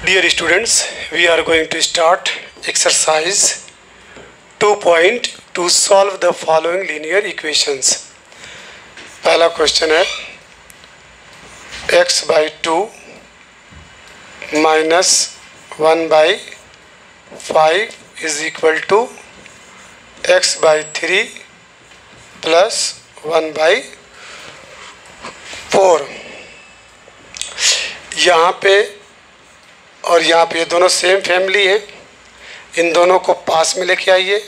Dear students, we are going to start exercise 2 to solve the following linear equations. पहला question है x by 2 minus 1 by 5 is equal to x by 3 plus 1 by 4. यहाँ पे और यहाँ पे ये दोनों सेम फैमिली है, इन दोनों को पास में लेके आइए.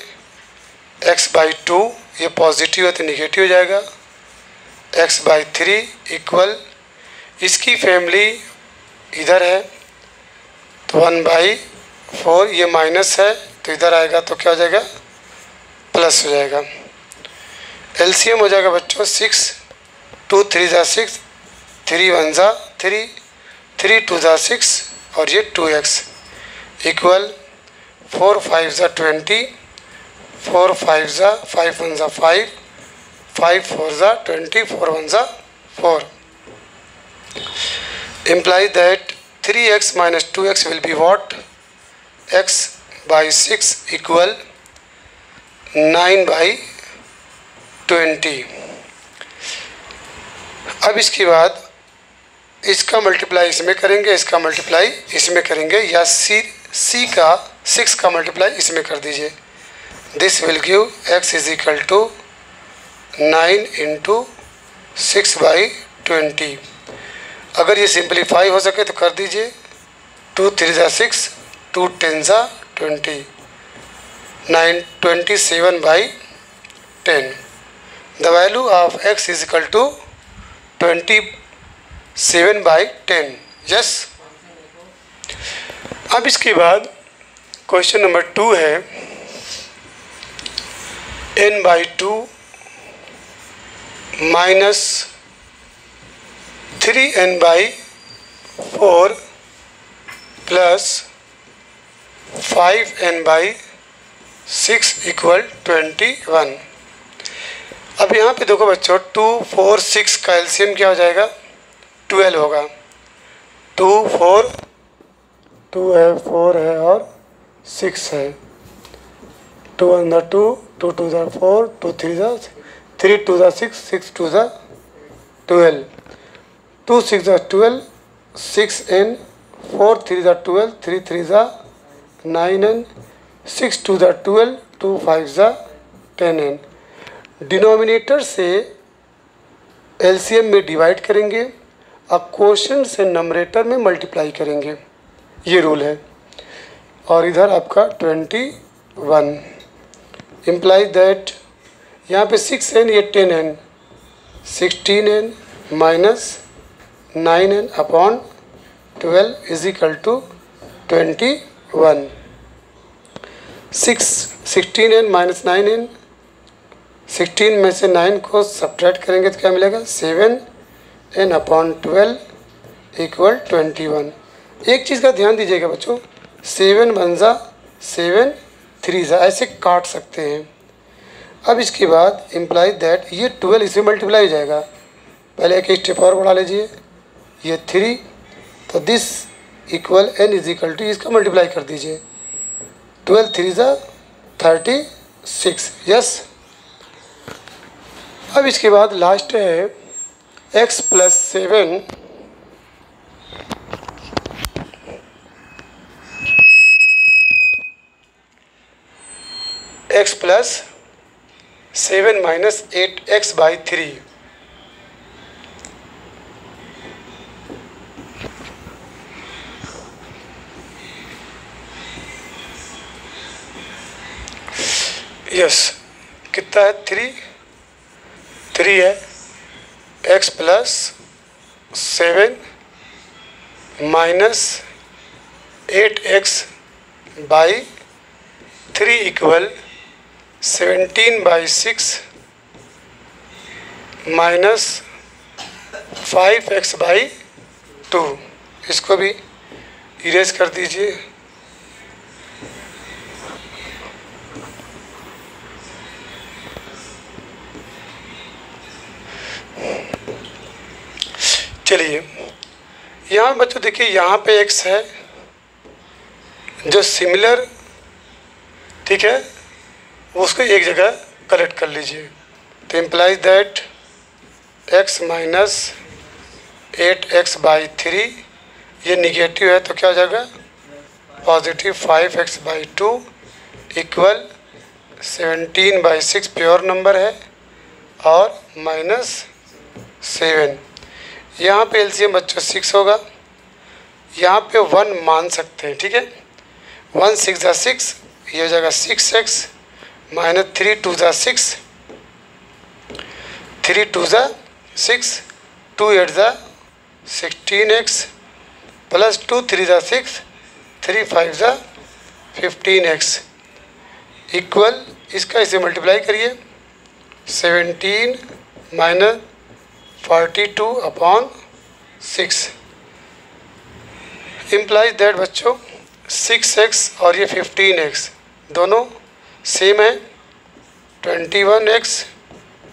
x by 2 ये पॉजिटिव है तो निगेटिव हो जाएगा. x by 3 इक्वल इसकी फैमिली इधर है तो 1 by 4 ये माइनस है तो इधर आएगा तो क्या हो जाएगा, प्लस हो जाएगा. एलसीएम हो जाएगा बच्चों 6, 2 3 जा 6, 3 1 जा 3, 3 2 जा 6 और ये 2x इक्वल 4 5 जा 20, 4 5 जा 5 1 जा 5, 5 4 जा 20, 4 1 जा 4. Imply that 3x minus 2x will be what? x by 6 equal 9 by 20. अब इसके बाद इसका मल्टीप्लाई इसमें करेंगे, इसका मल्टीप्लाई इसमें करेंगे, या सी का 6 का मल्टीप्लाई इसमें कर दीजिए. This will give x is equal to 9 into 6 by 20. अगर ये सिंप्लीफाई हो सके तो कर दीजिए. 2 3 जा 6, 2 10 जा 20, 9 27 by 10. The value of x is equal to 27 by 10. Yes. अब इसके बाद क्वेश्चन नंबर 2 है n by 2 minus 3n by 4 plus 5n by 6 equal 21. अब यहाँ पे देखो बच्चों 2 4 6 का एलसीएम क्या हो जाएगा, 12 होगा. 2 4 2 है, 4 है और 6 है. 2 1 जा 2, 2 2 जा 4, 2 3 जा 3, 2 जा 6, 6 2 जा 12, 2 6 जा 12, 6n, 4 3 जा 12, 3 3 जा 9n, 6 2 जा 12, 2 5 जा 10n. डिनोमिनेटर से एलसीएम में डिवाइड करेंगे, अब क्वोशंट से नंबरेटर में मल्टीप्लाई करेंगे, ये रूल है. और इधर आपका 21. इम्प्लाई दैट यहाँ पे 6n ये 10n, 16n minus 9n upon 12 is equal to 21. 16n minus 9n, 16 में से 9 को सब्ट्रैक्ट करेंगे तो क्या मिलेगा, 7n अपॉन 12 इक्वल 21. एक चीज़ का ध्यान दीजिएगा बच्चों, 7 1 जा 7, 3 जा, ऐसे काट सकते हैं. अब इसके बाद इम्प्लाई दैट ये 12 इसमें मल्टीप्लाई हो जाएगा. पहले एक स्टेप और बढ़ा लीजिए, ये 3 तो this equal n is equal to इसका मल्टीप्लाई कर दीजिए. 12 3 जा 36. यस. अब इसके बाद लास्ट है x plus 7 x plus 7 minus 8x by 3. Yes. कितना है, 3 है. x plus 7 minus 8x by 3 equal 17 by 6 minus 5x by 2. इसको भी इरेज कर दीजिए. चलिए यहाँ बच्चों देखिए, यहाँ पे x है, जो सिमिलर, ठीक है, उसको एक जगह कलेक्ट कर लीजिए। तो implies that x minus 8x/3 ये निगेटिव है तो क्या हो जाएगा positive 5x/2 equal 17/6 pure number है और -7। यहाँ पे एलसीएम बच्चों 6 होगा, यहाँ पे 1 मान सकते हैं, ठीक है। 1 6 × 6 ये हो जाएगा 6x minus 3 2 × 6 3 2 × 6 2 8 × 16x plus 2 3 × 6 3 5 × 15x equal इसका इसे मल्टीप्लाई करिए 17 माइनस 42/6 इम्प्लाइज दैट बच्चों 6x और ये 15x दोनों सेम है। 21x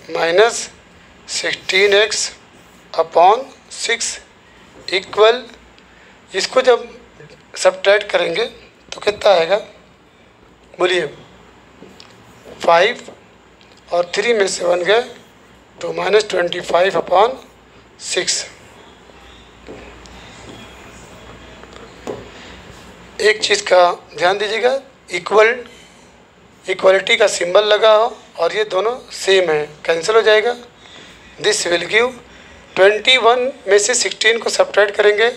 माइनस 16x/6 इक्वल इसको जब सब्ट्रैक्ट करेंगे तो कितना आएगा बोलिए 5 और 3 में से 1 गए तो -25/6। एक चीज़ का ध्यान दीजिएगा, इक्वलिटी का सिंबल लगा हो और ये दोनों सेम है, कैंसिल हो जाएगा। दिस विल गिव 21 में से 16 को सब्ट्रैक्ट करेंगे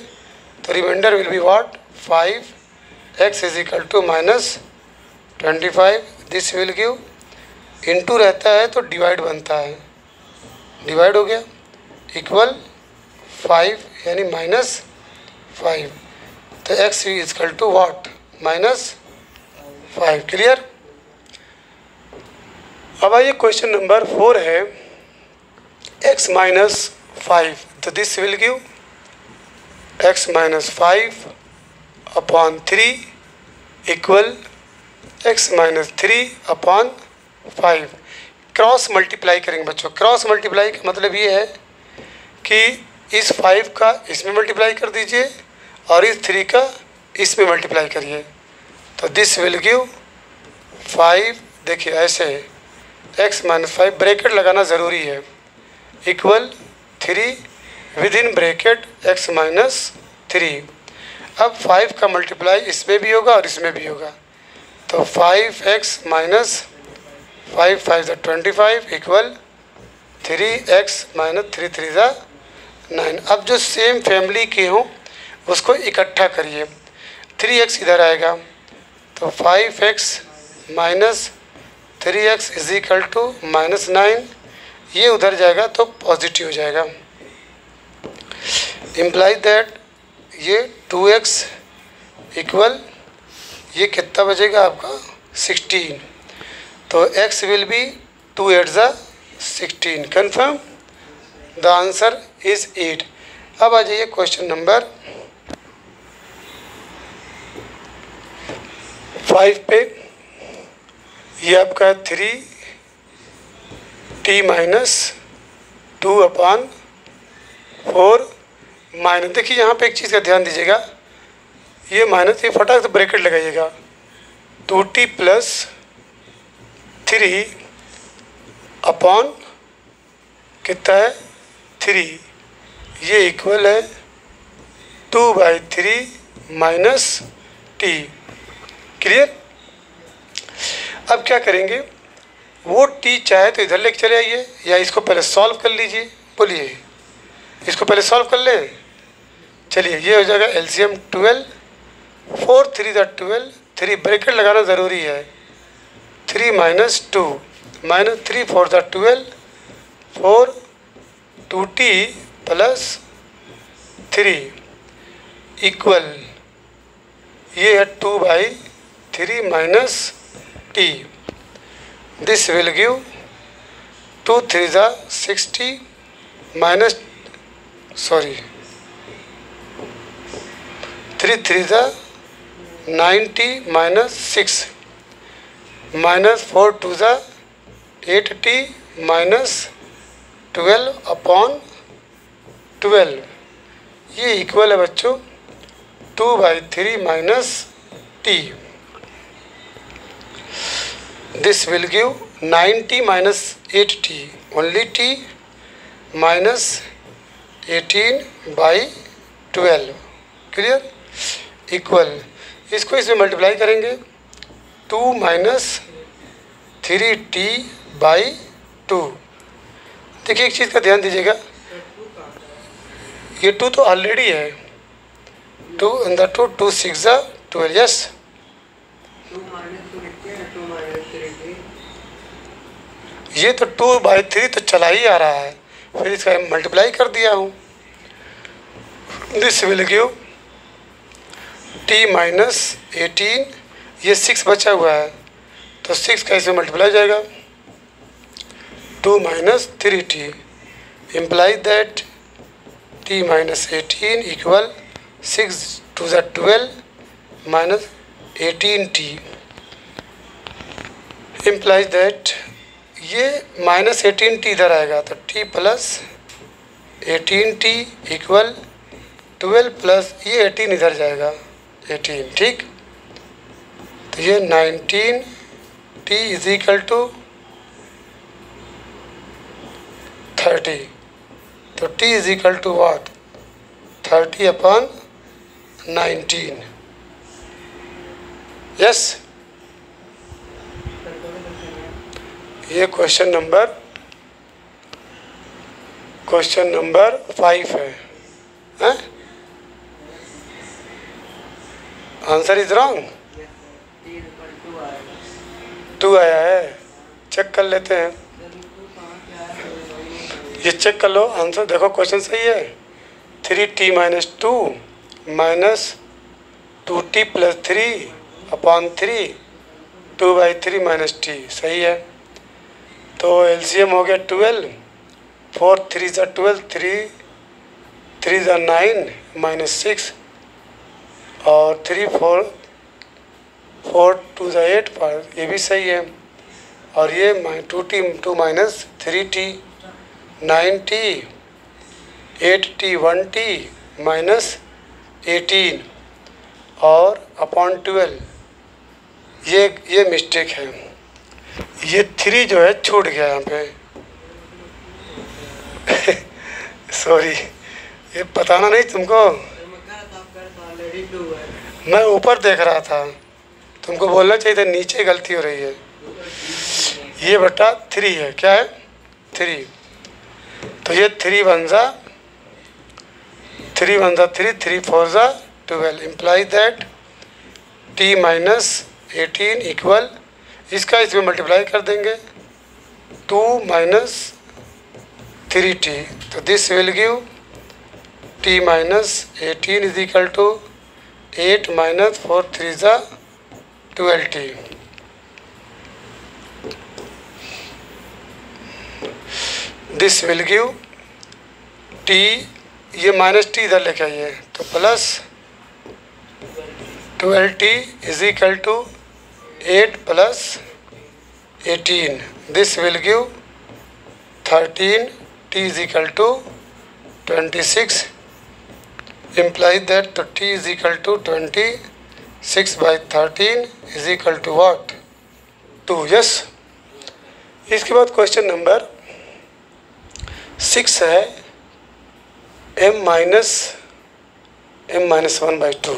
तो reminder will be what 5x = -25। This will give into रहता है तो डिवाइड बनता है, डिवाइड हो गया इक्वल 5 यानी -5 तो x = व्हाट -5। क्लियर। अब आइए क्वेश्चन नंबर 4 है x - 5 तो this will give x - 5/3 equal x - 3/5। Cross multiply करेंगे बच्चों। क्रॉस मल्टीप्लाई का मतलब ये है कि इस 5 का इसमें मल्टीप्लाई कर दीजिए और इस 3 का इसमें मल्टीप्लाई करिए तो दिस विल गिव 5। देखिए ऐसे x - 5 ब्रैकेट लगाना ज़रूरी है equal 3 with in bracket x - 3। अब 5 का मल्टीप्लाई इसमें भी होगा और इसमें भी होगा तो 5x - 5 5 = 25 इक्वल 3x - 3 3 = 9। अब जो सेम फैमिली के हों उसको इकट्ठा करिए। 3x इधर आएगा तो 5x - 3x = -9, ये उधर जाएगा तो पॉजिटिव हो जाएगा। इम्प्लाई दैट ये 2x इक्वल ये कितना बचेगा आपका 16 तो x will be 2 8 = 16। Confirm the answer is 8। अब आ जाइए क्वेश्चन नंबर 5 पे। ये आपका 3t - 2/4 माइनस, देखिए यहाँ पे एक चीज़ का ध्यान दीजिएगा, ये माइनस ये फटाक से ब्रैकेट लगाइएगा 2t + 3 अपॉन कितना है 3 ये इक्वल है 2/3 - t। क्लियर। अब क्या करेंगे, वो t चाहे तो इधर लेके चले आइए या इसको पहले सॉल्व कर लीजिए। बोलिए इसको पहले सॉल्व कर लें। चलिए ये हो जाएगा एलसीएम 12 4 3 = 12 3 ब्रैकेट लगाना ज़रूरी है 3 - 2 -3 4 = 12 4 2t + 3 इक्वल ये है 2/3 - t। This will give 2 3 = 60 3 3 = 90 - 6 -4 2 = 8t - 12/12 ये इक्वल है बच्चों 2/3 - t. This will give 9t minus 8t, only t minus 18 by 12, clear, equal, इसको इसमें मल्टीप्लाई करेंगे 2 माइनस 3t बाई 2। देखिए एक चीज़ का ध्यान दीजिएगा, ये 2 तो ऑलरेडी है, 2 इन द 2 6 12, यस, ये तो 2/3 तो चला ही आ रहा है, फिर इसका मल्टीप्लाई कर दिया हूँ। This will give t minus 18, ये 6 बचा हुआ है तो 6 का इसमें मल्टीप्लाई जाएगा 2 minus 3t, imply that t minus 18 equal 6 2 12 minus 18t, implies that ये माइनस 18t इधर आएगा तो t plus 18t equal 12 plus ये 18 इधर जाएगा 18, ठीक, तो ये 19t इज इक्वल टू 30, तो t is equal to what, 30/19, yes. ये क्वेश्चन नंबर 5 है, हैं? आंसर इज रॉन्ग, 2 आया है, चेक कर लेते हैं, ये चेक कर लो आंसर, देखो क्वेश्चन सही है, 3t minus 2 minus 2t plus 3/3 2/3 minus t, सही है। तो एलसीएम हो गया 12, 4 3 ज़ा 12, 3 ज़ा 9 माइनस 6 और 3 4 2 ज़ा 8, ये भी सही है। और ये 2 minus 3t 9t 8t 1t minus 18 और अपॉन 12, ये मिस्टेक है, ये 3 जो है छूट गया यहाँ पे सॉरी, ये बताना नहीं तुमको, मैं ऊपर देख रहा था, तुमको बोलना चाहिए था नीचे गलती हो रही है, ये बटा 3 है, क्या है 3, तो ये 3 1 ज़ा 3 3 4 ज़ा 12, imply that t minus 18 equal, इसका इसमें मल्टीप्लाई कर देंगे 2 माइनस 3t, तो this will give t minus 18 is equal to 8 minus 4 3 ज़ा 12t। This will give t, ये माइनस t इधर लेके आइए तो plus 12t is equal to 8 plus 18, this will give 13t is equal to 26, imply that तो t is equal to 26/13 is equal to what 2, yes. इसके बाद question number 6 है m minus 1/2,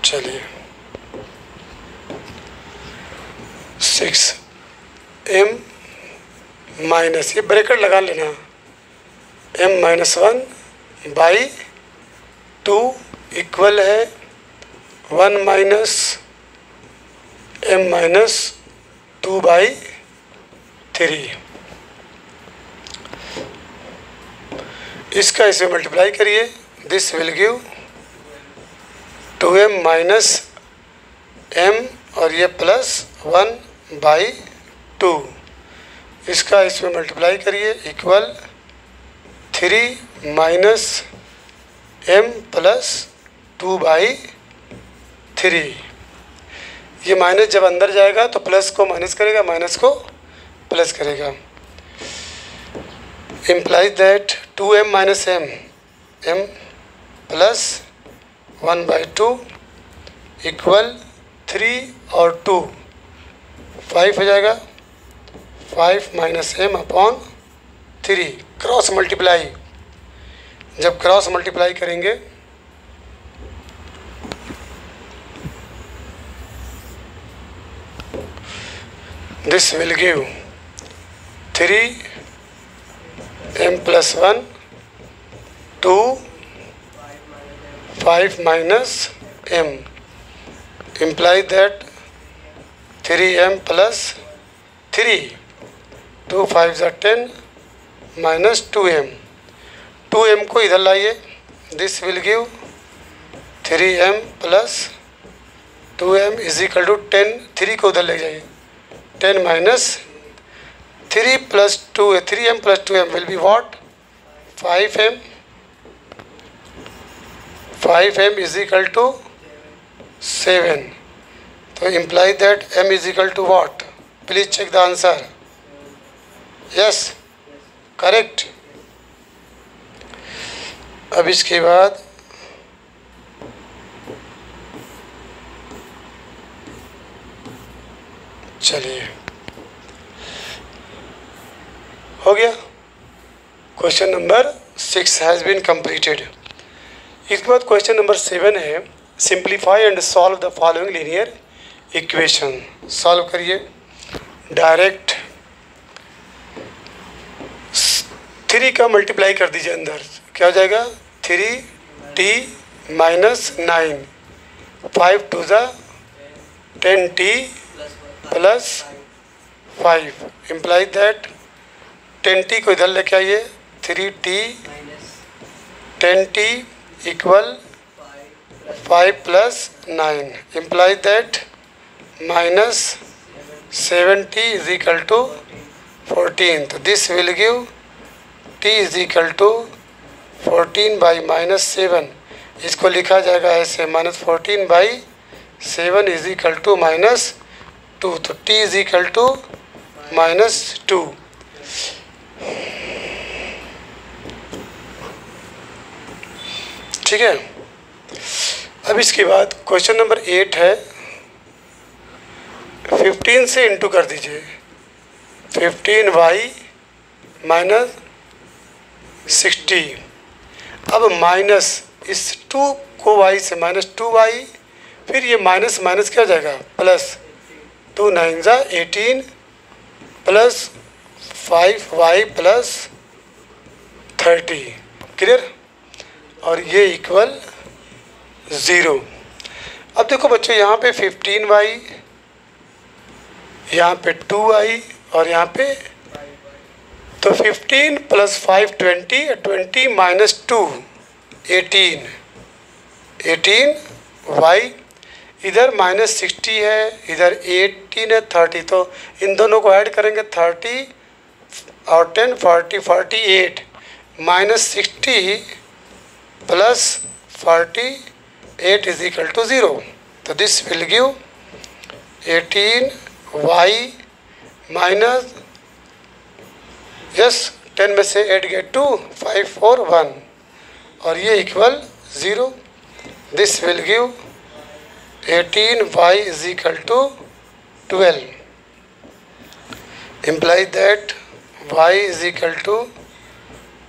चलिए 6 m माइनस, ये ब्रैकेट लगा लेना, m minus 1/2 equal है 1 minus m minus 2/3, इसका इसे मल्टीप्लाई करिए, this will give 2m minus m और ये प्लस 1/2, इसका इसमें मल्टीप्लाई करिए इक्वल 3 माइनस m प्लस 2/3, ये माइनस जब अंदर जाएगा तो प्लस को माइनस करेगा, माइनस को प्लस करेगा, implies that 2m minus m plus 1 by 2 equal 3 और 2 5 हो जाएगा। 5 minus m upon 3 cross multiply. जब क्रॉस मल्टीप्लाई करेंगे this will give 3m plus 1 2 5 minus m implies that 3m plus 3 2 5 are 10 minus 2m 2m को इधर लाइए। This will give 3m plus 2m is equal to 10। 3 को उधर ले जाइए। 10 minus 3 plus 2 3m plus 2m will be what? 5m 5m is equal to 7. So imply that m is equal to what? Please check the answer. Yes, correct. अब इसके बाद चलिए हो गया। Question number 6 has been completed. इसके बाद question number 7 है simplify and solve the following linear equation. Solve करिए डायरेक्ट। 3 का मल्टीप्लाई कर दीजिए अंदर, क्या हो जाएगा? 3t माइनस 9 5 टू ज़ा 10t plus 5 imply that 10t को इधर लेके आइए। 3t 10t equal 5 plus 9 imply that minus 7t is equal to 14। तो this will give t is equal to 14 by minus 7। इसको लिखा जाएगा ऐसे -14 बाई 7 इज इक्वल टू -2। तो t इज इक्वल टू -2। ठीक है। अब इसके बाद क्वेश्चन नंबर 8 है 15 से इंटू कर दीजिए। 15y minus 60। अब माइनस इस 2 को y से -2y, फिर ये माइनस माइनस क्या हो जाएगा? प्लस 2 9 जा 18 प्लस 5y प्लस 30। क्लियर? और ये इक्वल 0। अब देखो बच्चों यहाँ पे 15y, यहाँ पे 2y और यहाँ पे, तो 15 प्लस 5 20 20 माइनस 2 18 18y, इधर माइनस 60 है, इधर 18 है 30। तो इन दोनों को ऐड करेंगे 30 और 10 40 48 minus 60 plus 48 is equal to 0। तो this will give 18y minus, yes 10 में से 8 गए 2 5 4 1 और ये equal 0। This will give 18y is equal to 12। Imply that y is equal to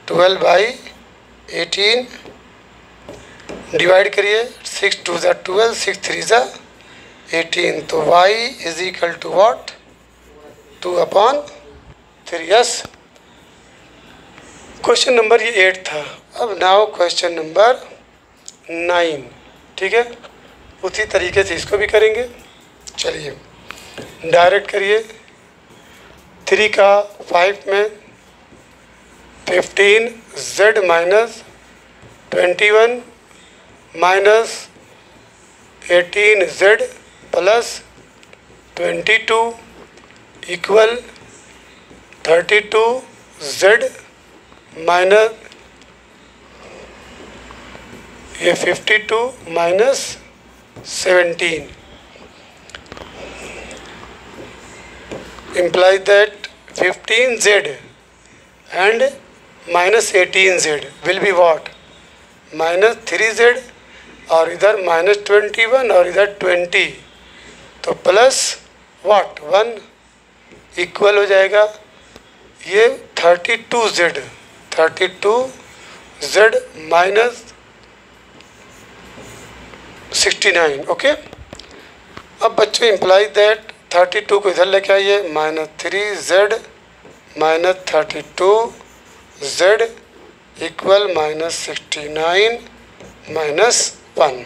12 by 18। Divide करिए 6 2 ज़ा 12 6 3 ज़ा 18। तो y is equal to what? 2 upon 3। Yes. Question number ये 8 था। अब नाउ क्वेश्चन नंबर 9। ठीक है, उसी तरीके से इसको भी करेंगे। चलिए डायरेक्ट करिए। 3 का 5 में 15 z minus 21 minus 18z plus 22 equal 32z minus ये 52 minus 17 implies that 15z and minus 18z will be what, minus 3z, और इधर माइनस 21 और इधर 20, तो प्लस वॉट 1 इक्वल हो जाएगा ये 32z माइनस 69। ओके, अब बच्चों इम्प्लाई दैट 32 को इधर लेके आइए, minus 3z minus 32z equal minus 69 minus 1,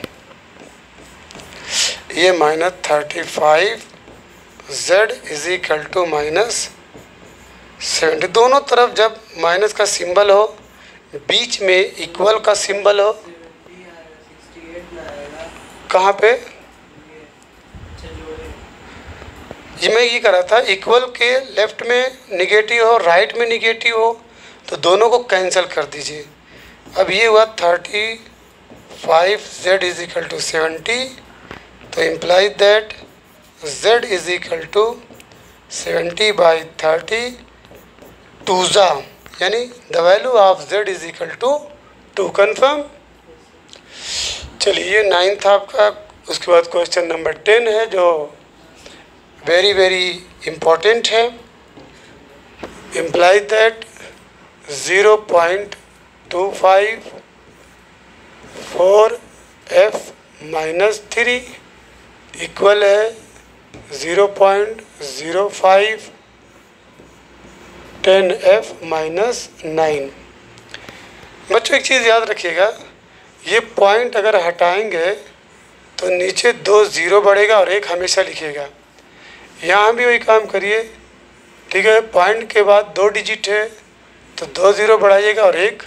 ये minus 35z is equal to minus 70। दोनों तरफ जब माइनस का सिंबल हो, बीच में इक्वल का सिंबल हो, कहाँ पे ये मैं ये करा था, इक्वल के लेफ्ट में निगेटिव हो, राइट में निगेटिव हो, तो दोनों को कैंसिल कर दीजिए। अब ये हुआ 35z इज इक्वल टू 70, तो imply that z is equal to 70 by 30 2 यानी the value of z is equal to 2। Confirm. चलिए 9th आपका, उसके बाद क्वेश्चन नंबर 10 है जो वेरी वेरी इम्पोर्टेंट है। Imply that 0.254f minus 3 equal है 0.05 10f माइनस 9। बच्चों एक चीज़ याद रखिएगा, ये पॉइंट अगर हटाएंगे तो नीचे 2 0 बढ़ेगा और 1 हमेशा लिखिएगा। यहाँ भी वही काम करिए, ठीक है, पॉइंट के बाद 2 डिजिट है तो 2 0 बढ़ाइएगा और 1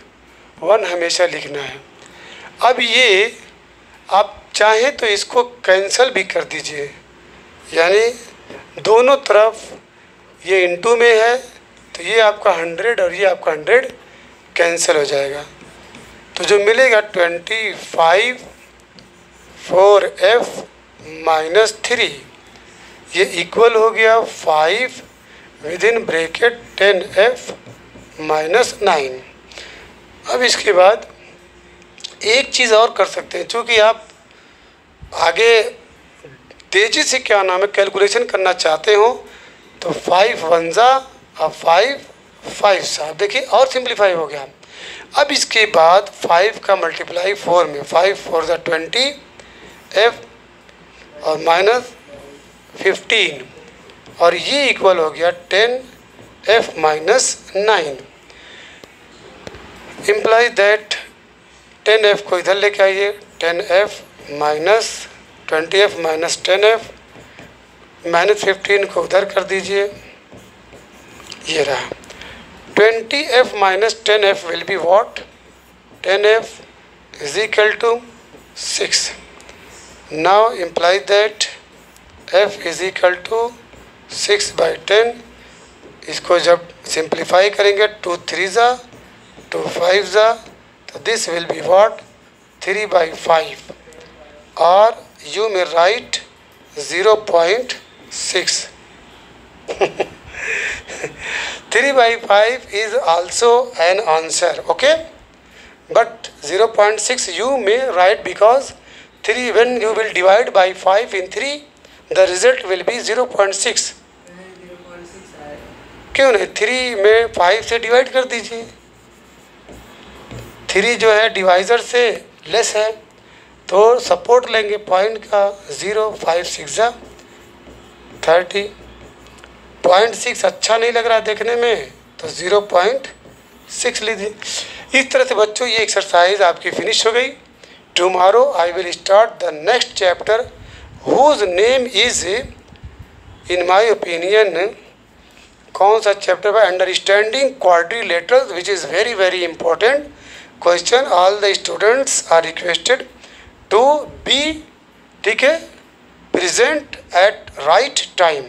1 हमेशा लिखना है। अब ये आप चाहें तो इसको कैंसिल भी कर दीजिए, यानी दोनों तरफ ये इनटू में है तो ये आपका 100 और ये आपका 100 कैंसिल हो जाएगा, तो जो मिलेगा 25 4f माइनस 3 ये इक्वल हो गया 5 with in bracket 10f minus 9। अब इसके बाद एक चीज़ और कर सकते हैं, चूँकि आप आगे तेज़ी से क्या नाम है कैलकुलेशन करना चाहते हो, तो 5 1 जा अब 5 5 सा, देखिए और सिंप्लीफाई हो गया। अब इसके बाद 5 का मल्टीप्लाई 4 में, 5 4 जा 20 f और माइनस 15 और ये इक्वल हो गया 10f minus 9। Imply that 10f को इधर लेके आइए, 10f minus 20f minus 10f minus 15 को उधर कर दीजिए, ये रहा 20f minus 10f will be what, 10f is equal to 6। Now imply that f is equal to 6 by 10, इसको जब सिंप्लीफाई करेंगे 2 3 जा 2 5 जा, तो this will be what 3 by 5 और you may write 0.6 3 by 5 is also an answer, okay, but 0.6 you may write because 3 when you will divide by 5 in 3 the result will be 0.6। क्यों नहीं, 3 में 5 से डिवाइड कर दीजिए, 3 जो है डिवाइजर से लेस है तो सपोर्ट लेंगे पॉइंट का, 0 5 6 जा 30, 0.6 अच्छा नहीं लग रहा देखने में तो 0.6 लीजिए। इस तरह से बच्चों ये एक्सरसाइज आपकी फिनिश हो गई। Tomorrow I will start the next chapter whose name is in my opinion, कौन सा चैप्टर है, understanding quadrilaterals which is very very important question. All the students are requested to be, ठीक है, present at right time.